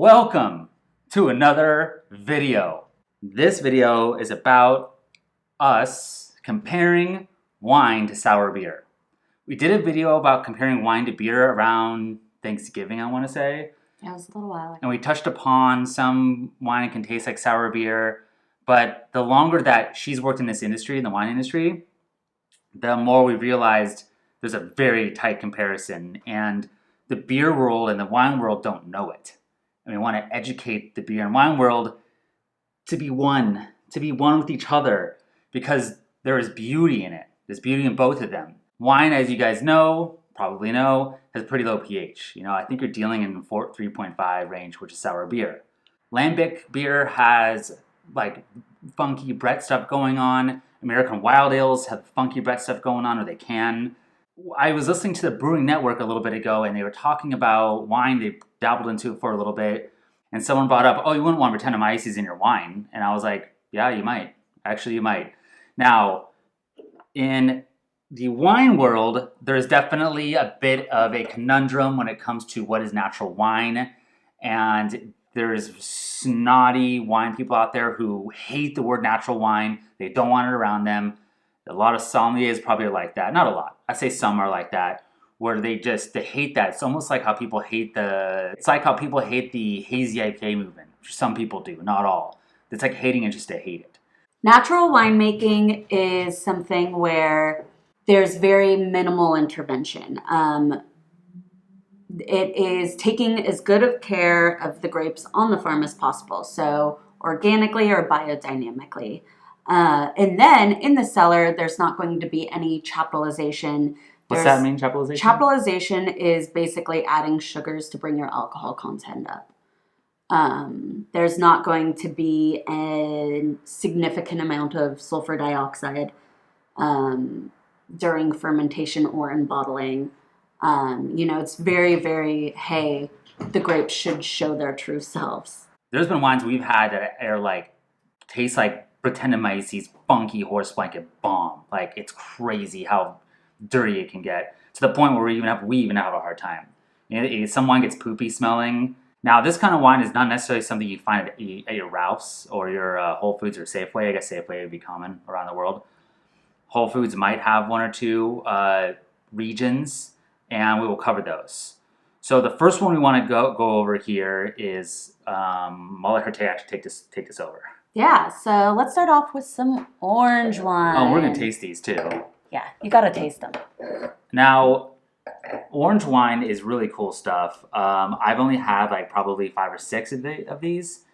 Welcome to another video. This video is about us comparing wine to sour beer. We did a video about comparing wine to beer around Thanksgiving, I want to say. Yeah, it was a little while ago. And we touched upon some wine can taste like sour beer. But the longer that she's worked in this industry, in the wine industry, the more we realized there's a very tight comparison. And the beer world and the wine world don't know it. And we want to educate the beer and wine world to be one with each other, because there is beauty in it. There's beauty in both of them. Wine, as you guys know, probably know, has a pretty low pH. I think you're dealing in 3.5 range, which is sour beer. Lambic beer has like funky Brett stuff going on. American Wild Ales have funky Brett stuff going on, or they can. I was listening to the Brewing Network a little bit ago, and they were talking about wine. They dabbled into it for a little bit, and someone brought up, oh, you wouldn't want Brettanomyces in your wine. And I was like, yeah, you might. Actually, you might. Now, in the wine world, there's definitely a bit of a conundrum when it comes to what is natural wine. And there's snotty wine people out there who hate the word natural wine. They don't want it around them. A lot of sommeliers probably are like that. Not a lot. I say some are like that, where they hate that. It's almost like how people hate the hazy IPA movement, which some people do, not all. It's like hating it just to hate it. Natural winemaking is something where there's very minimal intervention. It is taking as good of care of the grapes on the farm as possible, so organically or biodynamically. And then in the cellar, there's not going to be any chaptalization. What's that mean, chaptalization? Chaptalization is basically adding sugars to bring your alcohol content up. There's not going to be a significant amount of sulfur dioxide during fermentation or in bottling. It's very, very, hey, the grapes should show their true selves. There's been wines we've had that are like, taste like Brettanomyces funky horse blanket bomb. Like, it's crazy how dirty it can get, to the point where we even have a hard time. Some wine gets poopy smelling. Now, this kind of wine is not necessarily something you find at your Ralph's or your Whole Foods or Safeway. I guess Safeway would be common around the world. Whole Foods might have one or two regions, and we will cover those. So the first one we want to go over here is, I'll let her take this over. Yeah, so let's start off with some orange wine. Oh, we're going to taste these too. Yeah, you got to taste them. Now, orange wine is really cool stuff. I've only had like probably 5 or 6 of these.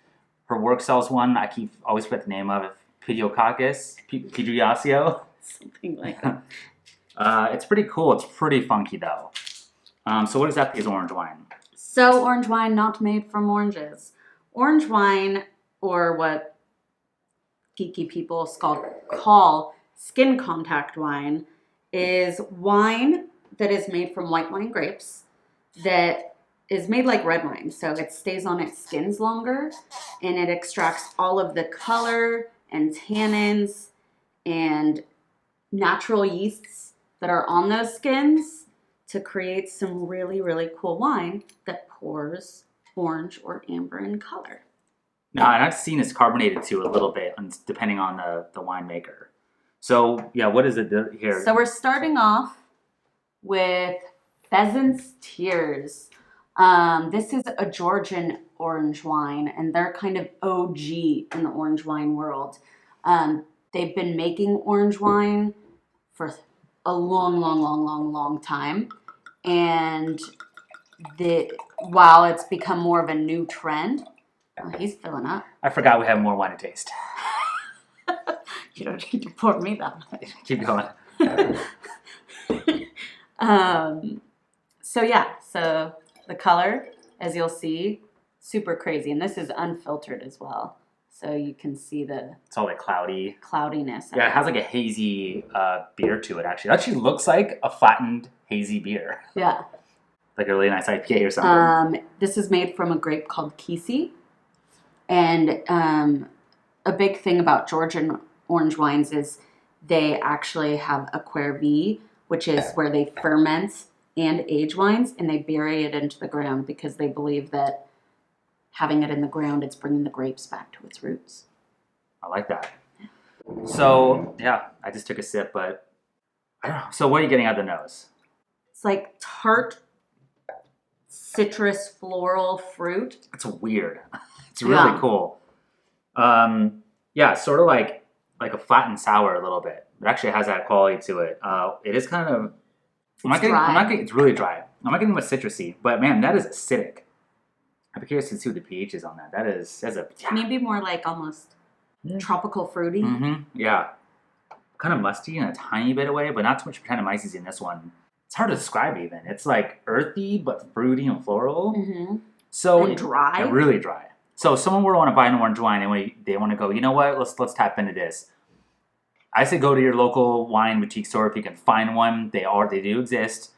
Her work sells one. I always forget the name of it. Pedriacio. Something like that. It's pretty cool. It's pretty funky though. So what exactly is orange wine? So orange wine not made from oranges. Orange wine, or what geeky people call skin contact wine, is wine that is made from white wine grapes that is made like red wine. So it stays on its skins longer, and it extracts all of the color and tannins and natural yeasts that are on those skins to create some really, really cool wine that pours orange or amber in color. Now, and I've seen it's carbonated too a little bit, depending on the winemaker. So, yeah, what is it here? So we're starting off with Pheasant's Tears. This is a Georgian orange wine, and they're kind of OG in the orange wine world. They've been making orange wine for a long time. And while it's become more of a new trend, he's filling up. I forgot we have more wine to taste. You don't need to pour me that much. Keep going. So the color, as you'll see, super crazy. And this is unfiltered as well. So you can see it's all like cloudy. Cloudiness. Yeah, it has like a hazy beer to it, actually. It actually looks like a flattened hazy beer. Yeah. Like a really nice IPA or something. This is made from a grape called Kisi. And a big thing about Georgian orange wines is they actually have a Cuervi, which is where they ferment and age wines, and they bury it into the ground because they believe that having it in the ground, it's bringing the grapes back to its roots. I like that. So yeah, I just took a sip, but I don't know. So what are you getting out of the nose? It's like tart, citrus, floral fruit. It's weird. It's really cool. Yeah, sort of like a flat and sour a little bit. It actually has that quality to it. It is kind of. It's really dry. I'm not getting much citrusy, but man, that is acidic. I'd be curious to see what the pH is on that. That's a Maybe more like almost tropical fruity. Mm-hmm. Yeah, kind of musty in a tiny bit of way, but not too much Brettanomyces in this one. It's hard to describe even. It's like earthy but fruity and floral. Mm-hmm. So And dry. Yeah, really dry. So if someone were to want to buy an orange wine and they want to go, you know what? Let's tap into this. I say go to your local wine boutique store if you can find one. They do exist.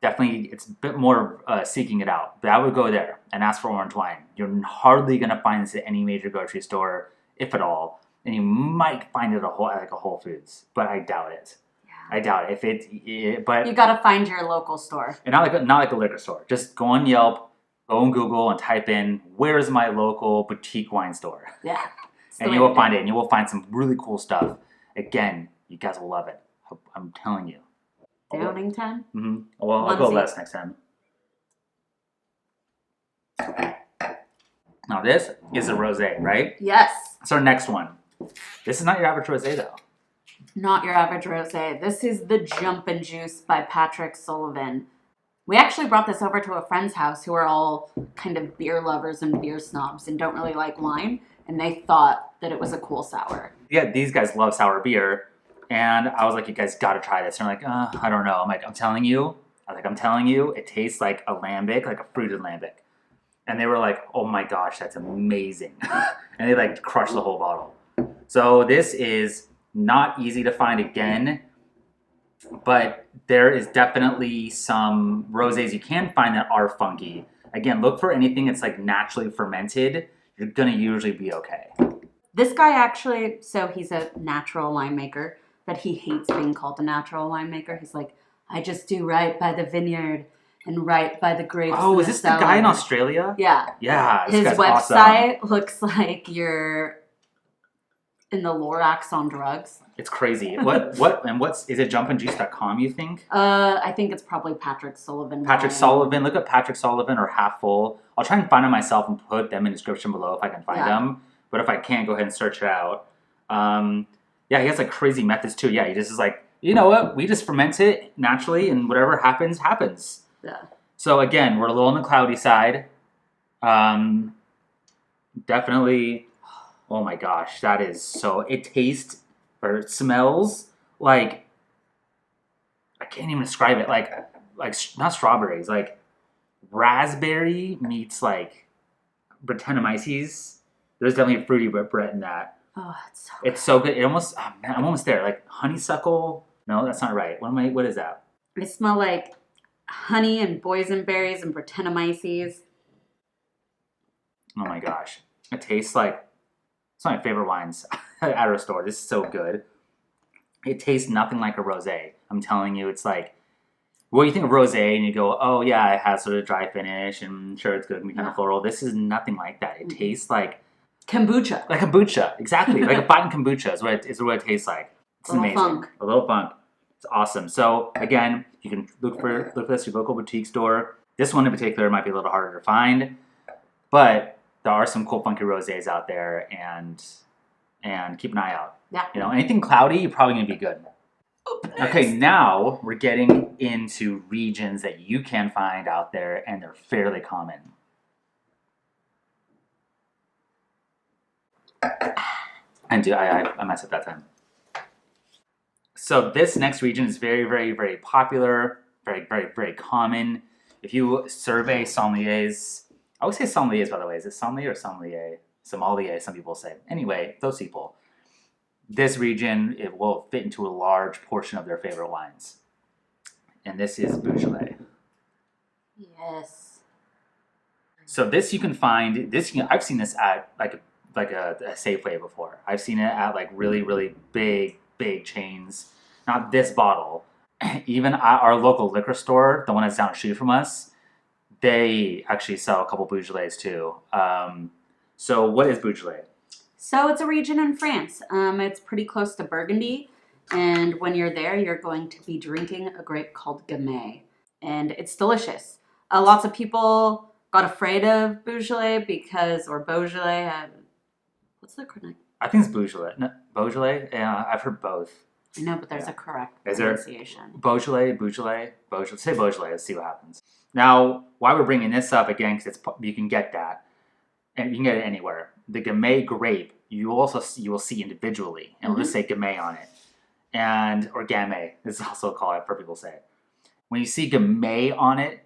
Definitely, it's a bit more seeking it out. But I would go there and ask for orange wine. You're hardly going to find this at any major grocery store, if at all. And you might find it at a Whole Foods, but I doubt it. Yeah. I doubt it. But you gotta find your local store. And not like a liquor store. Just go on Yelp, go on Google, and type in "Where's my local boutique wine store?" Yeah, and you will find it. And you will find some really cool stuff. Again, you guys will love it. I'm telling you. Downingtown? Mm-hmm. Well, I'll go less next time. Now this is a rosé, right? Yes. That's our next one. This is not your average rosé, though. Not your average rosé. This is the Jumpin' Juice by Patrick Sullivan. We actually brought this over to a friend's house who are all kind of beer lovers and beer snobs and don't really like wine, and they thought that it was a cool sour. Yeah, these guys love sour beer. And I was like, you guys got to try this. And they're like, I don't know. I'm telling you, it tastes like a lambic, like a fruited lambic. And they were like, oh my gosh, that's amazing. And they like crushed the whole bottle. So this is not easy to find again, but there is definitely some rosés you can find that are funky. Again, look for anything that's like naturally fermented. You're going to usually be okay. This guy actually, so he's a natural winemaker, but he hates being called a natural winemaker. He's like, I just do right by the vineyard and right by the grapes. Oh, is this the guy in Australia? Yeah. Yeah. His website looks like you're in the Lorax on drugs. It's crazy. Is it jumpinjuice.com, you think? I think it's probably Patrick Sullivan. Patrick Sullivan. Look up Patrick Sullivan or Half Full. I'll try and find them myself and put them in the description below if I can find them. But if I can't, go ahead and search it out. Yeah, he has like crazy methods too. Yeah, he just is like, you know what? We just ferment it naturally, and whatever happens, happens. Yeah. So again, we're a little on the cloudy side. Definitely. Oh my gosh, that is so. It tastes or it smells like I can't even describe it. Like not strawberries, like raspberry meets like Brettanomyces. There's definitely a fruity Brett in that. Oh, it's so It's so good. It almost, I'm almost there. Like honeysuckle. No, that's not right. What is that? I smell like honey and boysenberries and Brettanomyces. Oh my gosh. It tastes like, it's one of my favorite wines at our store. This is so good. It tastes nothing like a rosé. I'm telling you, it's like, well, you think of rosé and you go, oh yeah, it has sort of dry finish and sure it's good and kind of floral. This is nothing like that. It tastes like kombucha. Like kombucha, exactly. Like a fine kombucha is what it tastes like. It's amazing. Funk. A little funk. It's awesome. So again, you can look for this at your local boutique store. This one in particular might be a little harder to find, but there are some cool funky rosés out there, and keep an eye out. Yeah. You know, anything cloudy, you're probably gonna be good. Okay, now we're getting into regions that you can find out there, and they're fairly common. I messed up that time. So this next region is very, very, very popular, very, very, very common. If you survey sommeliers, I always say sommeliers, by the way. Is it sommelier or sommelier? Sommelier, some people say. Anyway, those people. This region, it will fit into a large portion of their favorite wines. And this is Beaujolais. Yes. So this you can find, I've seen this at like a Safeway before. I've seen it at like really, really big chains. Not this bottle. Even at our local liquor store, the one that's down the street from us, they actually sell a couple Beaujolais too. So what is Beaujolais? So it's a region in France. It's pretty close to Burgundy. And when you're there, you're going to be drinking a grape called Gamay. And it's delicious. Lots of people got afraid of Beaujolais. What's the correct? I think it's Beaujolais. No, Beaujolais? Yeah, I've heard both. I know, but there's a correct Is there? pronunciation. Beaujolais. Say Beaujolais. Let's see what happens. Now, why we're bringing this up again, because you can get that, and you can get it anywhere. The Gamay grape, you will see individually, and we'll just say Gamay on it, or Gamay is also called. I've heard people say it. When you see Gamay on it,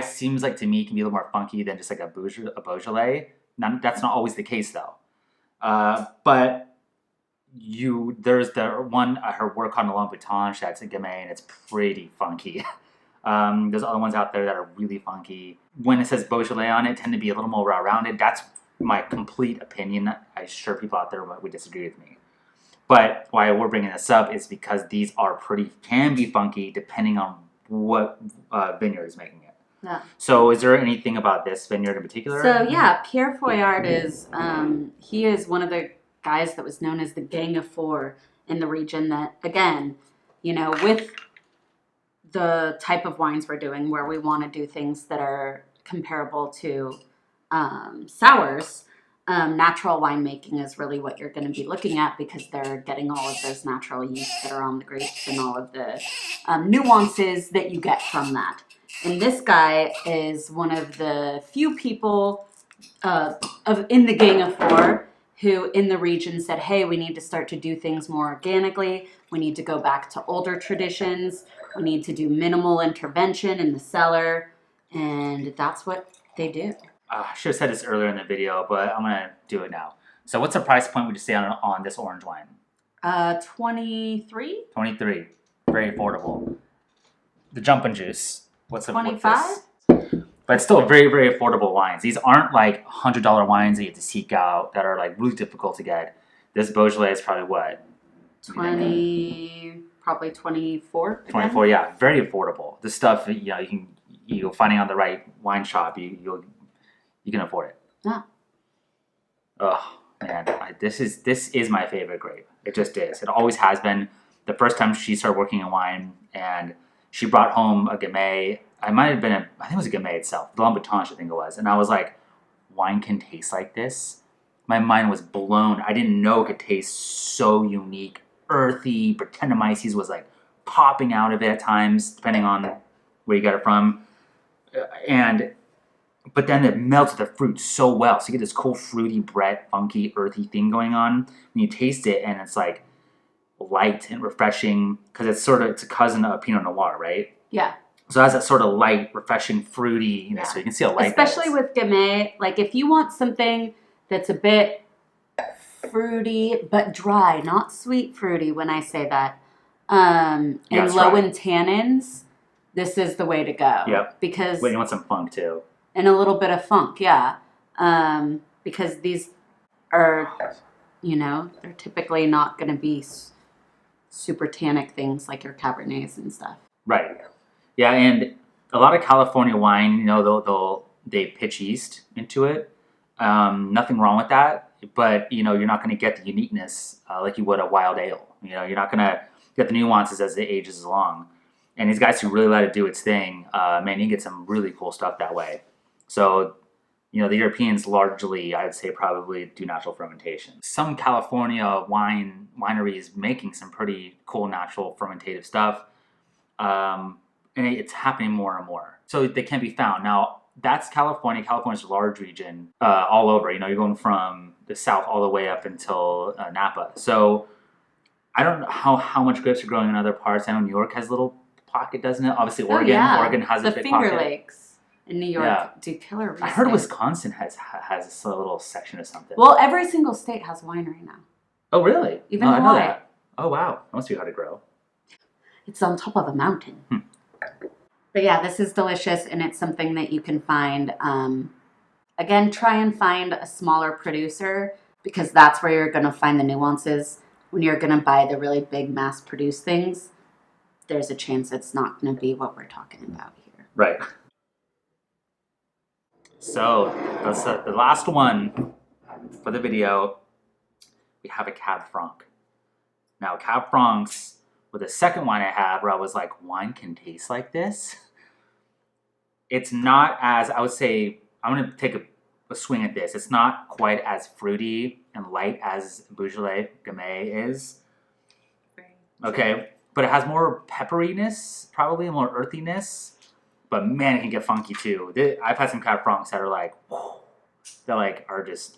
seems like to me it can be a little more funky than just like a Beaujolais. That's not always the case though. But there's the one her work on the Louboutin that's a Gamay, and it's pretty funky. There's other ones out there that are really funky. When it says Beaujolais on it, tend to be a little more rounded. That's my complete opinion. I'm sure people out there would disagree with me. But why we're bringing this up is because these can be funky depending on what vineyard is making it. Yeah. So is there anything about this vineyard in particular? So yeah, Pierre Fouillard he is one of the guys that was known as the Gang of Four in the region that, again, with the type of wines we're doing where we want to do things that are comparable to sours, natural winemaking is really what you're going to be looking at because they're getting all of those natural yeasts that are on the grapes and all of the nuances that you get from that. And this guy is one of the few people in the Gang of Four who in the region said, hey, we need to start to do things more organically. We need to go back to older traditions. We need to do minimal intervention in the cellar. And that's what they do. I should have said this earlier in the video, but I'm going to do it now. So what's the price point would you say on this orange wine? 23. 23. Very affordable. The Jumpin' Juice. What's 25? But it's still very, very affordable wines. These aren't like $100 wines that you have to seek out that are like really difficult to get. This Beaujolais is probably what? 20, probably 24. Again? 24, yeah. Very affordable. This stuff, you're finding on the right wine shop, you can afford it. Yeah. Oh, man. This is my favorite grape. It just is. It always has been. The first time she started working in wine and she brought home a Gamay. I think it was a Gamay itself. The Louboutin, I think it was. And I was like, wine can taste like this? My mind was blown. I didn't know it could taste so unique, earthy. Brettanomyces was like popping out of it at times, depending on where you got it from. But then it melts the fruit so well. So you get this cool, fruity, Brett, funky, earthy thing going on. When you taste it, and it's like light and refreshing, because it's a cousin of Pinot Noir, right? Yeah. So it has that sort of light, refreshing, fruity, so you can see a light. Especially with Gamay, like if you want something that's a bit fruity but dry, not sweet fruity when I say that, and low in tannins, this is the way to go. Yep. Because you want some funk too. And a little bit of funk, yeah. Because these are, they're typically not going to be super tannic things like your Cabernets and stuff. Right. Yeah, and a lot of California wine, they pitch yeast into it. Nothing wrong with that, but you're not going to get the uniqueness like you would a wild ale. You're not going to get the nuances as it ages along. And these guys who really let it do its thing, man, you get some really cool stuff that way. So, the Europeans largely, I would say, probably do natural fermentation. Some California wineries making some pretty cool natural fermentative stuff. And it's happening more and more. So they can be found. Now, that's California. California's a large region all over. You're going from the south all the way up until Napa. So I don't know how much grapes are growing in other parts. I know New York has a little pocket, doesn't it? Obviously, Oregon. Yeah. Oregon has a big Finger pocket. Lakes in New York do killer Riesling. I heard Wisconsin has a little section or something. Well, every single state has a winery now. Oh, really? Even I know Hawaii. that. Oh, wow. That must be hard to grow. It's on top of a mountain. But yeah, this is delicious, and it's something that you can find. Again, try and find a smaller producer, because that's where you're going to find the nuances. When you're going to buy the really big mass-produced things, there's a chance it's not going to be what we're talking about here. Right. So that's the last one for the video. We have a Cab Franc. Now, Cab Francs were the second wine I had where I was like, wine can taste like this. It's not as, I would say, I'm going to take a swing at this. It's not quite as fruity and light as Beaujolais Gamay is. Okay, but it has more pepperiness, probably more earthiness. But man, it can get funky too. I've had some Cab Francs that are like, whoa, that like are just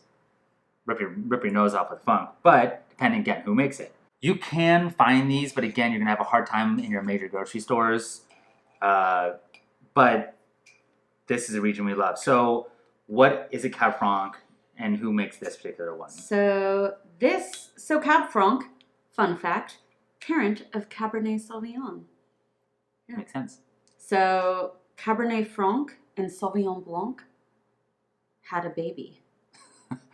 rip your nose off with funk. But depending again who makes it, you can find these, but again, you're gonna have a hard time in your major grocery stores. But this is a region we love. So, what is a Cab Franc, and who makes this particular one? So Cab Franc, fun fact, parent of Cabernet Sauvignon. Yeah. Makes sense. So Cabernet Franc and Sauvignon Blanc had a baby.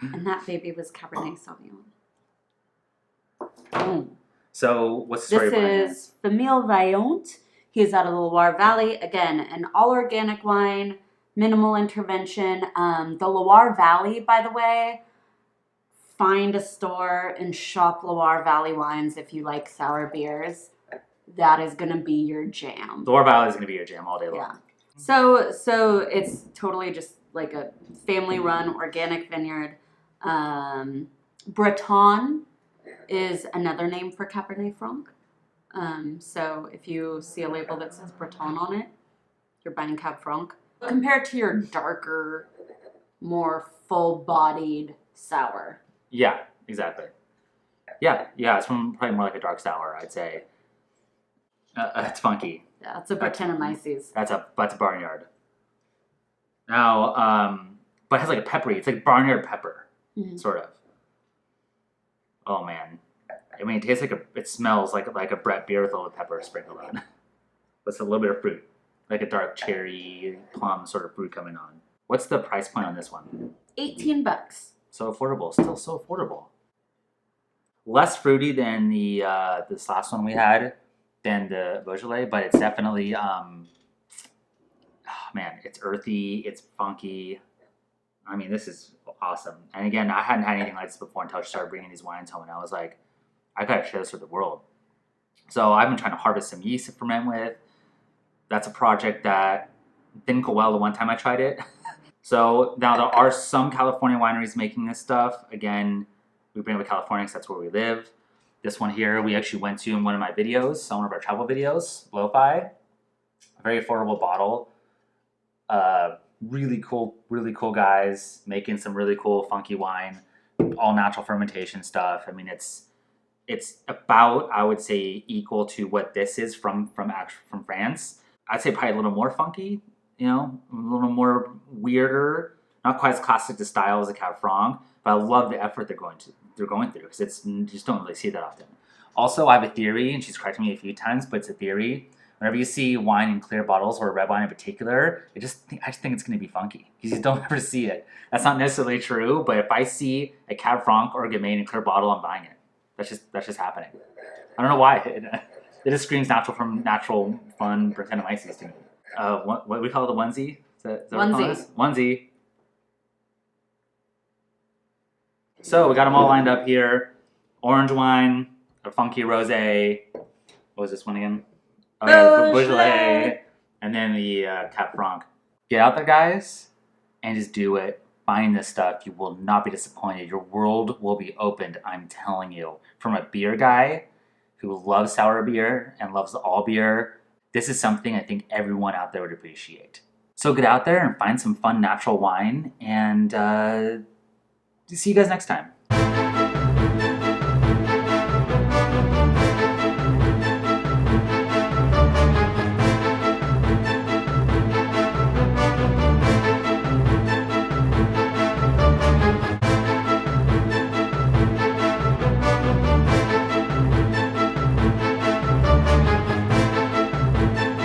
And that baby was Cabernet Sauvignon. Boom. So what's the story behind it? This is Famille Vaillant. He's out of the Loire Valley. Again, an all-organic wine, minimal intervention. The Loire Valley, by the way, find a store and shop Loire Valley wines if you like sour beers. That is going to be your jam. Loire Valley is going to be your jam all day long. Yeah. So it's totally just like a family-run organic vineyard. Breton is another name for Cabernet Franc. So if you see a label that says Breton on it, you're buying Cab Franc. Compared to your darker, more full-bodied sour. Yeah, exactly. Yeah, it's probably more like a dark sour, I'd say. It's funky. Yeah, it's a Brettanomyces. That's a barnyard. Now, but it has like a peppery. It's like barnyard pepper, sort of. Oh man, I mean, it tastes like it smells like a Brett beer with a little pepper sprinkled on. With a little bit of fruit, like a dark cherry, plum sort of fruit coming on. What's the price point on this one? $18. So affordable, still so affordable. Less fruity than this last one we had, than the Beaujolais, but it's definitely, it's earthy, it's funky. I mean, this is awesome. And again, I hadn't had anything like this before until I started bringing these wines home, and I was like, I gotta share this with the world. So I've been trying to harvest some yeast to ferment with. That's a project that didn't go well the one time I tried it. So now there are some California wineries making this stuff. Again, we bring it to California because that's where we live. This one here, we actually went to in one of my videos, one of our travel videos, Lo-Fi. A very affordable bottle. Really cool guys making some really cool, funky wine. All natural fermentation stuff. I mean, it's about, I would say, equal to what this is from France. I'd say probably a little more funky, a little more weirder. Not quite as classic to style as a Cab Franc, but I love the effort they're going through because you just don't really see that often. Also, I have a theory, and she's corrected me a few times, but it's a theory. Whenever you see wine in clear bottles, or red wine in particular, I just think it's going to be funky. You just don't ever see it. That's not necessarily true, but if I see a Cab Franc or a Gamay in a clear bottle, I'm buying it. That's just happening. I don't know why. It just screams natural fun Brettanomyces to me. What do we call it, the onesie? Is that what we call this? Onesie. So we got them all lined up here. Orange wine, a funky rosé. What was this one again? The Beaujolais. And then the Cab Franc. Get out there, guys, and just do it. Find this stuff. You will not be disappointed. Your world will be opened, I'm telling you. From a beer guy who loves sour beer and loves all beer, this is something I think everyone out there would appreciate. So get out there and find some fun natural wine, and see you guys next time.